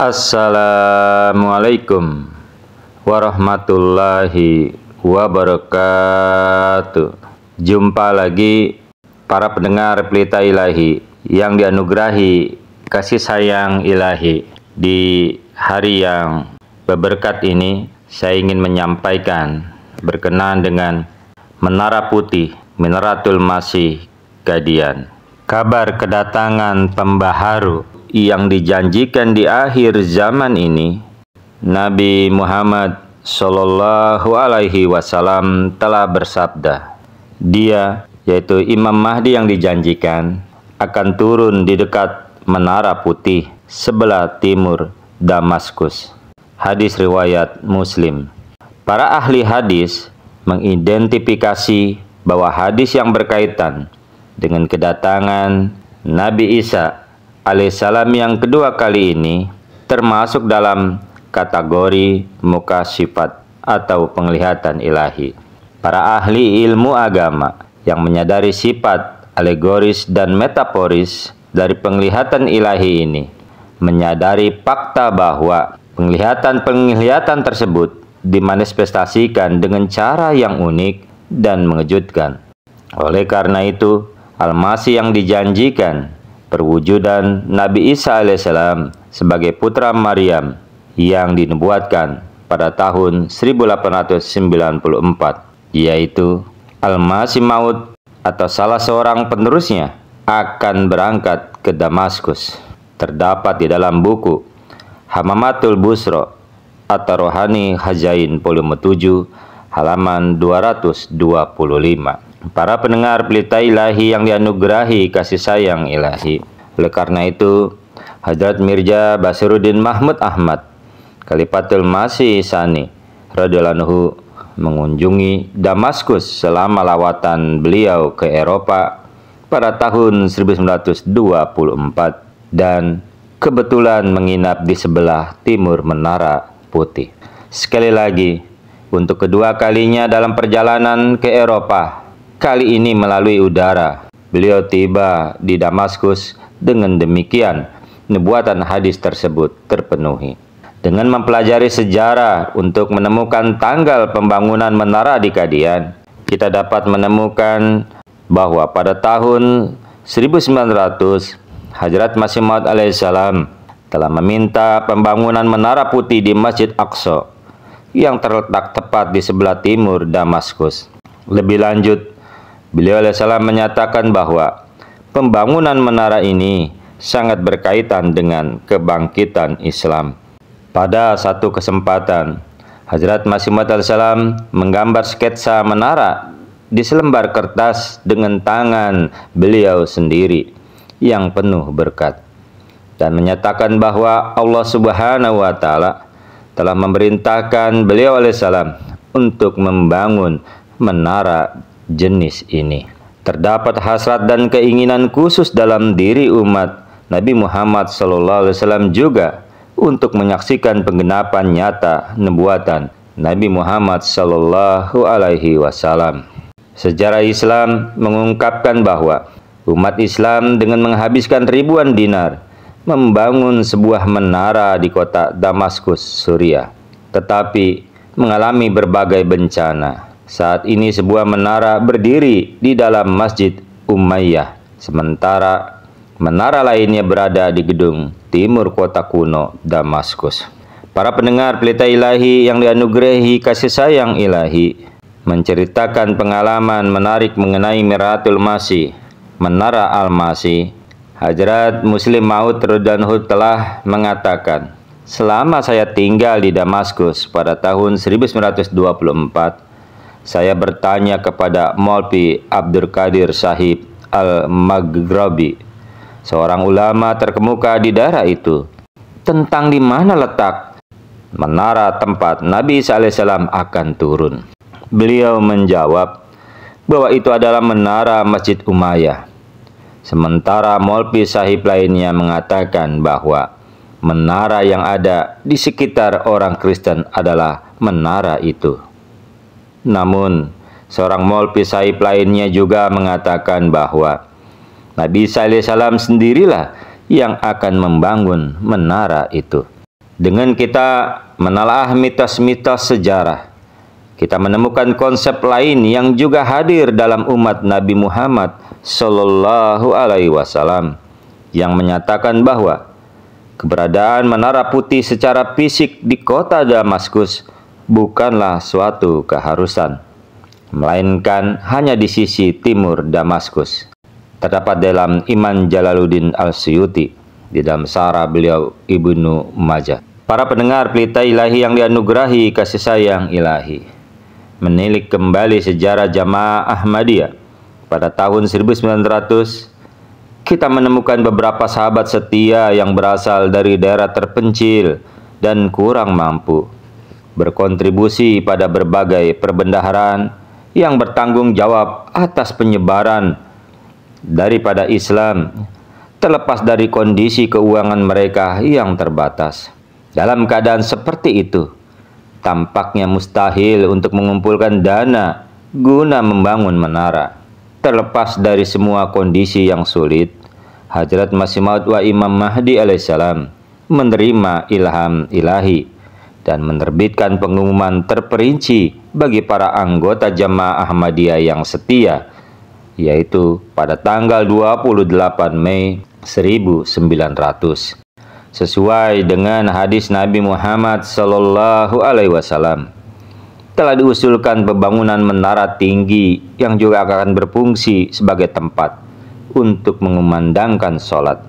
Assalamualaikum warahmatullahi wabarakatuh. Jumpa lagi para pendengar Pelita Ilahi yang dianugerahi kasih sayang ilahi. Di hari yang berberkat ini, saya ingin menyampaikan berkenaan dengan Menara Putih, Minaratul Masih Qadian. Kabar kedatangan pembaharu yang dijanjikan di akhir zaman ini, Nabi Muhammad Shallallahu Alaihi Wasallam telah bersabda, dia, yaitu Imam Mahdi yang dijanjikan, akan turun di dekat Menara Putih sebelah timur Damaskus. Hadis riwayat Muslim. Para ahli hadis mengidentifikasi bahwa hadis yang berkaitan dengan kedatangan Nabi Isa alaihissalam yang kedua kali ini termasuk dalam kategori mukasifat atau penglihatan ilahi. Para ahli ilmu agama yang menyadari sifat alegoris dan metaforis dari penglihatan ilahi ini menyadari fakta bahwa penglihatan tersebut dimanifestasikan dengan cara yang unik dan mengejutkan. Oleh karena itu, Al-Masih yang dijanjikan, perwujudan Nabi Isa alaihissalam sebagai putra Maryam yang dinubuatkan pada tahun 1894, yaitu Al-Masih Maud atau salah seorang penerusnya akan berangkat ke Damaskus, terdapat di dalam buku Hamamatul Busro atau Rohani Hazain volume 7 halaman 225. Para pendengar Pelita Ilahi yang dianugerahi kasih sayang ilahi, oleh karena itu Hadrat Mirza Basiruddin Mahmud Ahmad Khalifatul Masih Tsani radhiyallahu anhu mengunjungi Damaskus selama lawatan beliau ke Eropa pada tahun 1924 dan kebetulan menginap di sebelah timur Menara Putih. Sekali lagi, untuk kedua kalinya dalam perjalanan ke Eropa, kali ini melalui udara, beliau tiba di Damaskus. Dengan demikian, nubuatan hadis tersebut terpenuhi. Dengan mempelajari sejarah untuk menemukan tanggal pembangunan menara di Qadian, kita dapat menemukan bahwa pada tahun 1900, Hadrat Masih Maud alaihissalam telah meminta pembangunan Menara Putih di Masjid Aqsa yang terletak tepat di sebelah timur Damaskus. Lebih lanjut, beliau alaihissalam menyatakan bahwa pembangunan menara ini sangat berkaitan dengan kebangkitan Islam. Pada satu kesempatan, Hadrat Masih Maud alaihissalam menggambar sketsa menara di selembar kertas dengan tangan beliau sendiri yang penuh berkat, dan menyatakan bahwa Allah Subhanahu wa Ta'ala telah memerintahkan beliau alaihissalam untuk membangun menara jenis ini. Terdapat hasrat dan keinginan khusus dalam diri umat Nabi Muhammad SAW juga untuk menyaksikan penggenapan nyata nubuatan Nabi Muhammad SAW. Sejarah Islam mengungkapkan bahwa umat Islam dengan menghabiskan ribuan dinar membangun sebuah menara di kota Damaskus, Suriah, tetapi mengalami berbagai bencana. Saat ini sebuah menara berdiri di dalam Masjid Umayyah, sementara menara lainnya berada di gedung timur kota kuno Damaskus. Para pendengar Pelita Ilahi yang dianugerahi kasih sayang ilahi, menceritakan pengalaman menarik mengenai Minaratul Masih, Menara Al-Masih. Hadrat Muslim Maud radhiyallahu anhu telah mengatakan, selama saya tinggal di Damaskus pada tahun 1924, saya bertanya kepada Maulvi Abdul Qadir Sahib Al-Maghrabi, seorang ulama terkemuka di daerah itu, tentang di mana letak menara tempat Nabi Isa alaihissalam akan turun. Beliau menjawab bahwa itu adalah menara Masjid Umayyah. Sementara Maulvi Sahib lainnya mengatakan bahwa menara yang ada di sekitar orang Kristen adalah menara itu. Namun, seorang Maulvi Sahib lainnya juga mengatakan bahwa Nabi Isa alaihissalam sendirilah yang akan membangun menara itu. Dengan kita menelaah mitos-mitos sejarah, kita menemukan konsep lain yang juga hadir dalam umat Nabi Muhammad Sallallahu Alaihi Wasallam yang menyatakan bahwa keberadaan menara putih secara fisik di kota Damaskus bukanlah suatu keharusan, melainkan hanya di sisi timur Damaskus. Terdapat dalam Iman Jalaluddin Al-Suyuti di dalam Syarah beliau Ibnu Majah. Para pendengar pelita ilahi yang dianugerahi kasih sayang ilahi, menilik kembali sejarah Jamaah Ahmadiyah pada tahun 1900, kita menemukan beberapa sahabat setia yang berasal dari daerah terpencil dan kurang mampu, berkontribusi pada berbagai perbendaharaan yang bertanggung jawab atas penyebaran daripada Islam, terlepas dari kondisi keuangan mereka yang terbatas. Dalam keadaan seperti itu, tampaknya mustahil untuk mengumpulkan dana guna membangun menara. Terlepas dari semua kondisi yang sulit, Hadrat Masih Maud wa Imam Mahdi alaihissalam menerima ilham ilahi dan menerbitkan pengumuman terperinci bagi para anggota Jamaah Ahmadiyah yang setia, yaitu pada tanggal 28 Mei 1900. Sesuai dengan hadis Nabi Muhammad Sallallahu Alaihi Wasallam, telah diusulkan pembangunan menara tinggi yang juga akan berfungsi sebagai tempat untuk mengumandangkan sholat.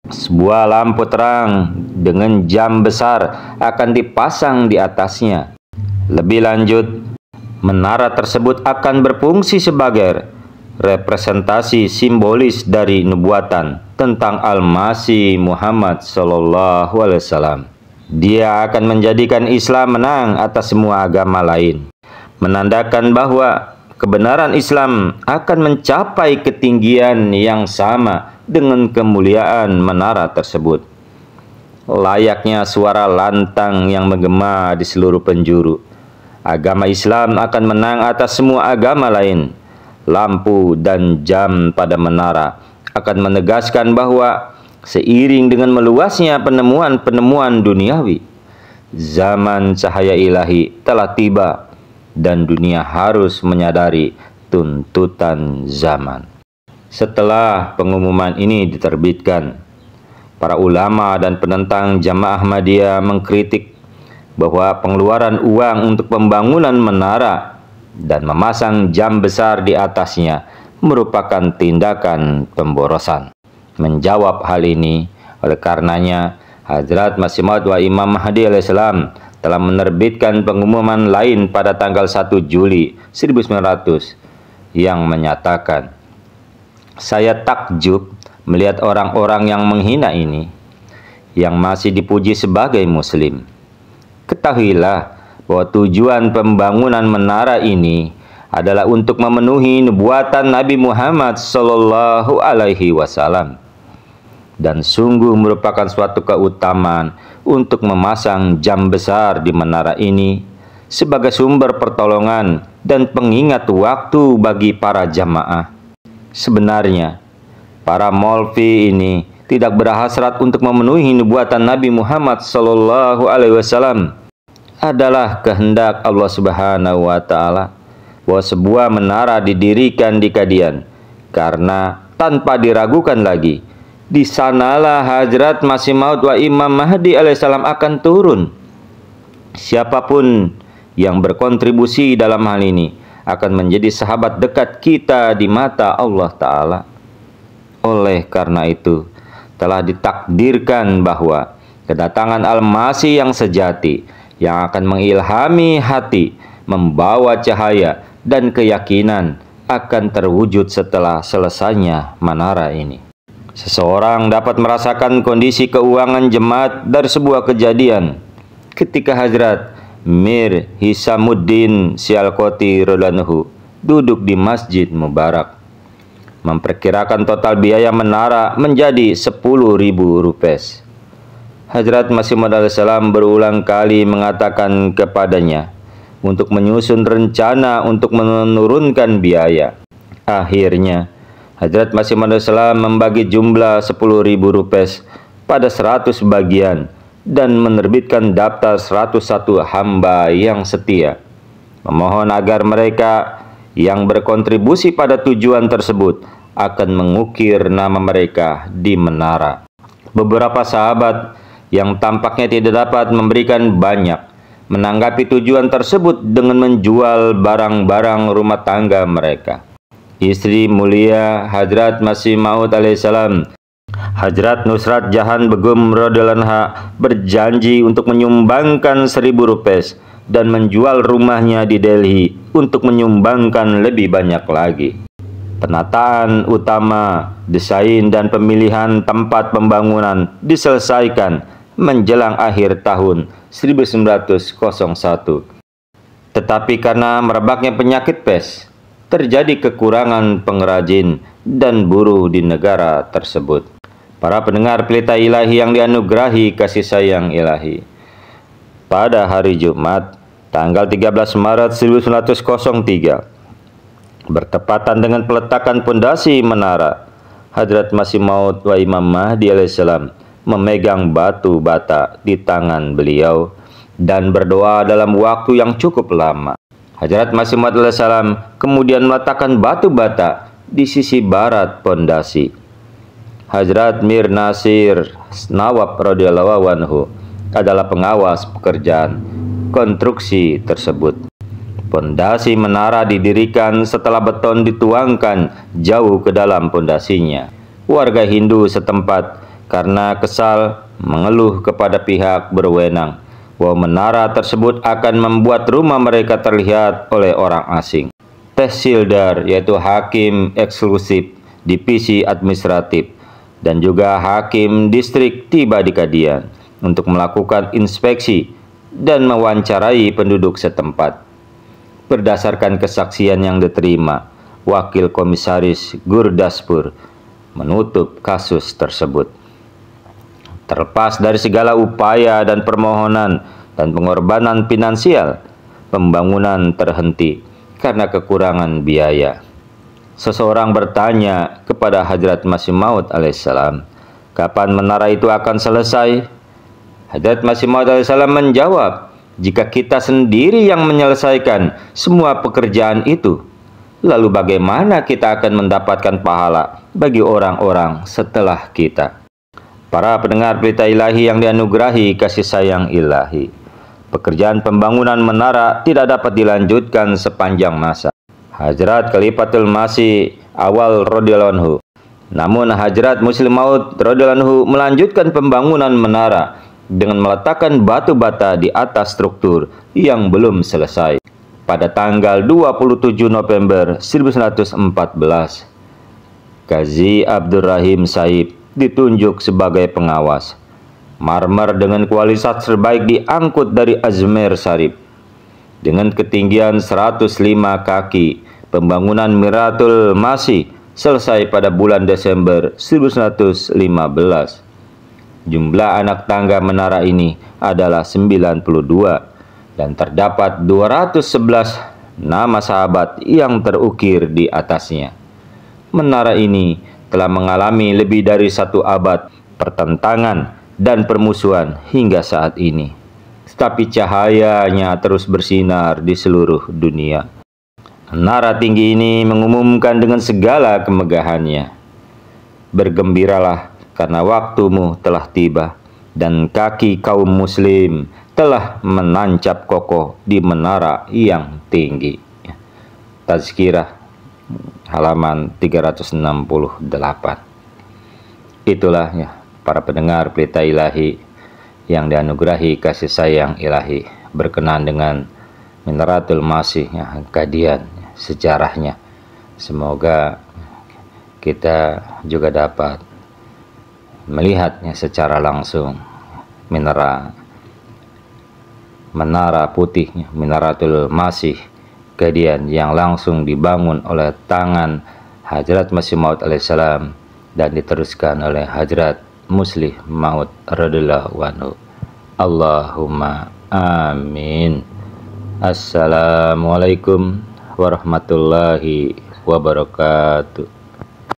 Sebuah lampu terang dengan jam besar akan dipasang di atasnya. Lebih lanjut, menara tersebut akan berfungsi sebagai representasi simbolis dari nubuatan tentang Al-Masih Muhammad Sallallahu Alaihi Wasallam. Dia akan menjadikan Islam menang atas semua agama lain, menandakan bahwa kebenaran Islam akan mencapai ketinggian yang sama dengan kemuliaan menara tersebut. Layaknya suara lantang yang menggema di seluruh penjuru, agama Islam akan menang atas semua agama lain. Lampu dan jam pada menara akan menegaskan bahwa seiring dengan meluasnya penemuan-penemuan duniawi, zaman cahaya ilahi telah tiba dan dunia harus menyadari tuntutan zaman. Setelah pengumuman ini diterbitkan, para ulama dan penentang Jamaah Ahmadiyah mengkritik bahwa pengeluaran uang untuk pembangunan menara dan memasang jam besar di atasnya merupakan tindakan pemborosan. Menjawab hal ini, oleh karenanya Hadrat Masih Maud wa Imam Mahdi alaihissalam telah menerbitkan pengumuman lain pada tanggal 1 Juli 1900 yang menyatakan, "Saya takjub melihat orang-orang yang menghina ini, yang masih dipuji sebagai muslim. Ketahuilah bahwa tujuan pembangunan menara ini adalah untuk memenuhi nubuatan Nabi Muhammad Sallallahu Alaihi Wasallam, dan sungguh merupakan suatu keutamaan untuk memasang jam besar di menara ini sebagai sumber pertolongan dan pengingat waktu bagi para jamaah. Sebenarnya para maulvi ini tidak berhasrat untuk memenuhi nubuatan Nabi Muhammad Sallallahu Alaihi Wasallam. Adalah kehendak Allah Subhanahu wa Ta'ala bahwa sebuah menara didirikan di Kadian, karena tanpa diragukan lagi, di sanalah Hadrat Masih Maud wa Imam Mahdi alaihissalam akan turun. Siapapun yang berkontribusi dalam hal ini akan menjadi sahabat dekat kita di mata Allah Ta'ala. Oleh karena itu, telah ditakdirkan bahwa kedatangan Al-Masih yang sejati, yang akan mengilhami hati, membawa cahaya dan keyakinan, akan terwujud setelah selesainya menara ini. Seseorang dapat merasakan kondisi keuangan jemaat dari sebuah kejadian ketika Hazrat Mir Hisamuddin Sialkoti radhiyallahu duduk di Masjid Mubarak, memperkirakan total biaya menara menjadi 10.000 rupiah. Hadrat Masih Maud alaihissalam berulang kali mengatakan kepadanya untuk menyusun rencana untuk menurunkan biaya. Akhirnya Hadrat Masih Maud alaihissalam membagi jumlah 10.000 rupiah pada 100 bagian dan menerbitkan daftar 101 hamba yang setia. Memohon agar mereka yang berkontribusi pada tujuan tersebut akan mengukir nama mereka di menara. Beberapa sahabat yang tampaknya tidak dapat memberikan banyak menanggapi tujuan tersebut dengan menjual barang-barang rumah tangga mereka. Istri mulia Hadrat Masih Maud alaihissalam, Hadrat Nusrat Jahan Begum radhiyallahu anha, berjanji untuk menyumbangkan 1.000 rupiah dan menjual rumahnya di Delhi untuk menyumbangkan lebih banyak lagi. Penataan utama, desain dan pemilihan tempat pembangunan diselesaikan menjelang akhir tahun 1901. Tetapi karena merebaknya penyakit pes, terjadi kekurangan pengrajin dan buruh di negara tersebut. Para pendengar Pelita Ilahi yang dianugerahi kasih sayang ilahi, pada hari Jumat, tanggal 13 Maret 1903, bertepatan dengan peletakan pondasi menara, Hadrat Masih Maud wa Imam Mahdi alaihissalam memegang batu bata di tangan beliau dan berdoa dalam waktu yang cukup lama. Hadrat Masih Maud alaihissalam kemudian meletakkan batu bata di sisi barat pondasi. Hadrat Mir Nasir Nawab radhiyallahu anhu adalah pengawas pekerjaan konstruksi tersebut. Pondasi menara didirikan setelah beton dituangkan jauh ke dalam pondasinya. Warga Hindu setempat karena kesal mengeluh kepada pihak berwenang bahwa menara tersebut akan membuat rumah mereka terlihat oleh orang asing. Tehsildar, yaitu hakim eksklusif divisi administratif, dan juga hakim distrik tiba di Kadian untuk melakukan inspeksi dan mewawancarai penduduk setempat. Berdasarkan kesaksian yang diterima, Wakil Komisaris Gurdaspur menutup kasus tersebut. Terlepas dari segala upaya dan permohonan dan pengorbanan finansial, pembangunan terhenti karena kekurangan biaya. Seseorang bertanya kepada Hadrat Masih Maud alaihissalam, kapan menara itu akan selesai? Hadrat Masih Maud alaihissalam menjawab, jika kita sendiri yang menyelesaikan semua pekerjaan itu, lalu bagaimana kita akan mendapatkan pahala bagi orang-orang setelah kita? Para pendengar Pelita Ilahi yang dianugerahi kasih sayang ilahi, pekerjaan pembangunan menara tidak dapat dilanjutkan sepanjang masa. Hadrat Khalifatul Masih Awal radhiyallahu anhu, namun Hadrat Muslim Maud radhiyallahu anhu melanjutkan pembangunan menara dengan meletakkan batu bata di atas struktur yang belum selesai. Pada tanggal 27 November 1914, Qazi Abdurrahim Sahib ditunjuk sebagai pengawas. Marmer dengan kualitas terbaik diangkut dari Ajmer Sharif. Dengan ketinggian 105 kaki, pembangunan Miratul Masih selesai pada bulan Desember 1915. Jumlah anak tangga menara ini adalah 92 dan terdapat 211 nama sahabat yang terukir di atasnya. Menara ini telah mengalami lebih dari 1 abad pertentangan dan permusuhan hingga saat ini. Tetapi cahayanya terus bersinar di seluruh dunia. Menara tinggi ini mengumumkan dengan segala kemegahannya, bergembiralah karena waktumu telah tiba dan kaki kaum muslim telah menancap kokoh di menara yang tinggi. Tazkirah halaman 368. Itulah ya para pendengar Pelita Ilahi yang dianugerahi kasih sayang ilahi, berkenan dengan Minaratul Masih ya, Kadian sejarahnya. Semoga kita juga dapat melihatnya secara langsung menara putihnya, Minaratul Masih Kadian yang langsung dibangun oleh tangan Hadrat Masih Maud alaihissalam dan diteruskan oleh Hadrat Muslih Maud radhiyallahu anhu. Allahumma amin. Assalamualaikum warahmatullahi wabarakatuh.